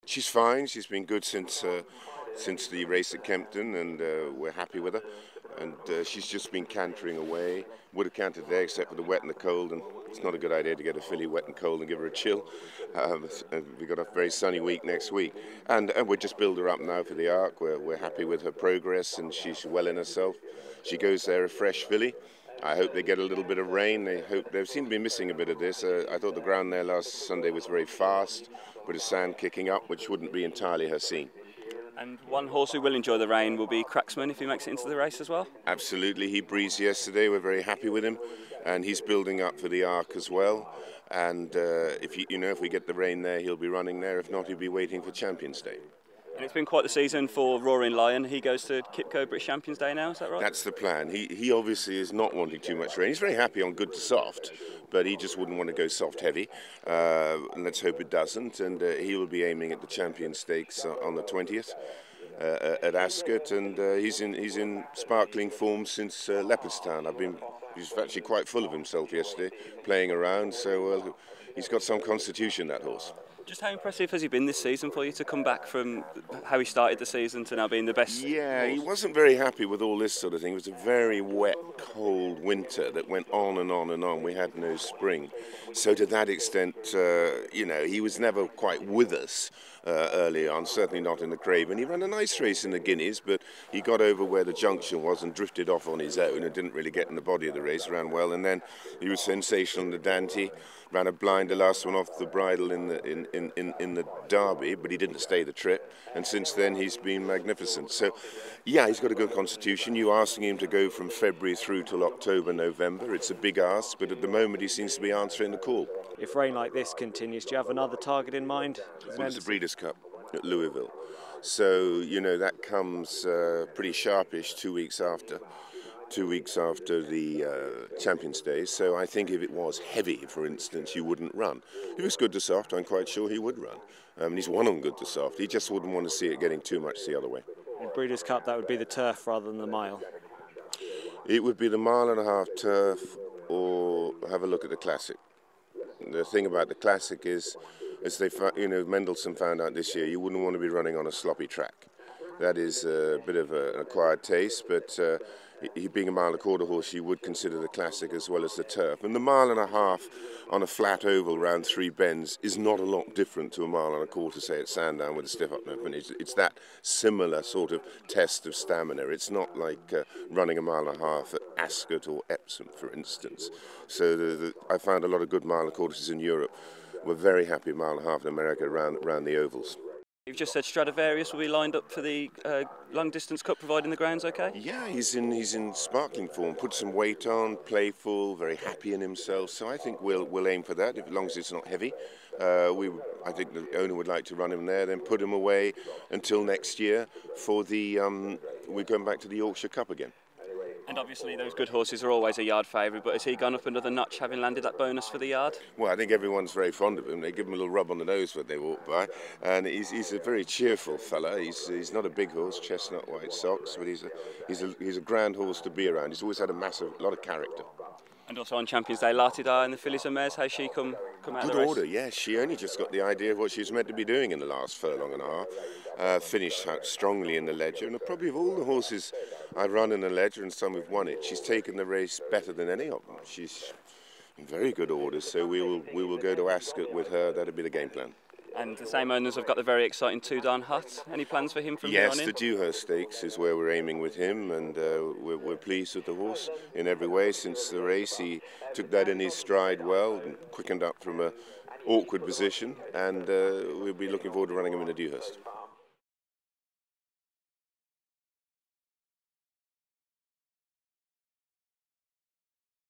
She's fine. She's been good since the race at Kempton, and we're happy with her. And she's just been cantering away. Would have cantered today except for the wet and the cold, and it's not a good idea to get a filly wet and cold and give her a chill. We've got a very sunny week next week, and we'll just build her up now for the Arc. We're happy with her progress, and she's well in herself. She goes there a fresh filly. I hope they get a little bit of rain. They seem to be missing a bit of this. I thought the ground there last Sunday was very fast, bit of sand kicking up, which wouldn't be entirely her scene. And one horse who will enjoy the rain will be Cracksman if he makes it into the race as well. Absolutely, he breezed yesterday. We're very happy with him, and he's building up for the Arc as well. And if we get the rain there, he'll be running there. If not, he'll be waiting for Champions Day. And it's been quite the season for Roaring Lion. He goes to Kipco British Champions Day now, is that right? That's the plan. He obviously is not wanting too much rain. He's very happy on good to soft, but he just wouldn't want to go soft heavy. And let's hope it doesn't. And he will be aiming at the Champions Stakes on the 20th at Ascot, and he's in sparkling form since Leopardstown. He's actually quite full of himself yesterday, playing around. So he's got some constitution, that horse. Just how impressive has he been this season for you to come back from how he started the season to now being the best? Yeah, he wasn't very happy with all this sort of thing. It was a very wet, cold winter that went on and on and on. We had no spring. So to that extent, he was never quite with us early on, certainly not in the Craven. He ran a nice race in the Guineas, but he got over where the junction was and drifted off on his own and didn't really get in the body of the race, ran well. And then he was sensational in the Dante. Ran a blind, the last one off the bridle in the Derby, but he didn't stay the trip. And since then, he's been magnificent. So, yeah, he's got a good constitution. You're asking him to go from February through till October, November. It's a big ask, but at the moment, he seems to be answering the call. If rain like this continues, do you have another target in mind? Well, it's the Breeders' Cup at Louisville. So, that comes pretty sharpish 2 weeks after. 2 weeks after the Champions Day, so I think if it was heavy, for instance, you wouldn't run. If it was good to soft, I'm quite sure he would run. He's won on good to soft. He just wouldn't want to see it getting too much the other way. In Breeders' Cup, that would be the turf rather than the mile? It would be the 1.5 mile turf, or have a look at the Classic. The thing about the Classic is, as Mendelssohn found out this year, you wouldn't want to be running on a sloppy track. That is a bit of an acquired taste, but he being a 1.25 mile horse, you would consider the Classic as well as the turf. And the 1.5 mile on a flat oval round 3 bends is not a lot different to a 1.25 mile, say, at Sandown with a stiff up no finish. It's that similar sort of test of stamina. It's not like running a 1.5 mile at Ascot or Epsom, for instance. So I found a lot of good 1.25 mile horses in Europe. We're very happy 1.5 mile in America around the ovals. You've just said Stradivarius will be lined up for the long distance cup, providing the ground's okay? Yeah, he's in sparkling form. Put some weight on, playful, very happy in himself. So I think we'll aim for that, as long as it's not heavy. I think the owner would like to run him there, then put him away until next year for we're going back to the Yorkshire Cup again. And obviously those good horses are always a yard favourite, but has he gone up another notch having landed that bonus for the yard? Well, I think everyone's very fond of him. They give him a little rub on the nose when they walk by. And he's a very cheerful fella. He's not a big horse, chestnut white socks, but he's a grand horse to be around. He's always had a lot of character. And also on Champions Day, Latidar and the fillies and mares, how's she come out of the race? Good order, yes. She only just got the idea of what she was meant to be doing in the last furlong and a half. Finished out strongly in the Ledger, and probably of all the horses I've run in the Ledger and some who've won it, she's taken the race better than any of them. She's in very good order, so we will go to Ascot with her. That'll be the game plan. And the same owners have got the very exciting Two Darn Hut. Any plans for him from here on in? Yes, the Dewhurst Stakes is where we're aiming with him, and we're pleased with the horse in every way. Since the race, he took that in his stride well, and quickened up from an awkward position, and we'll be looking forward to running him in the Dewhurst.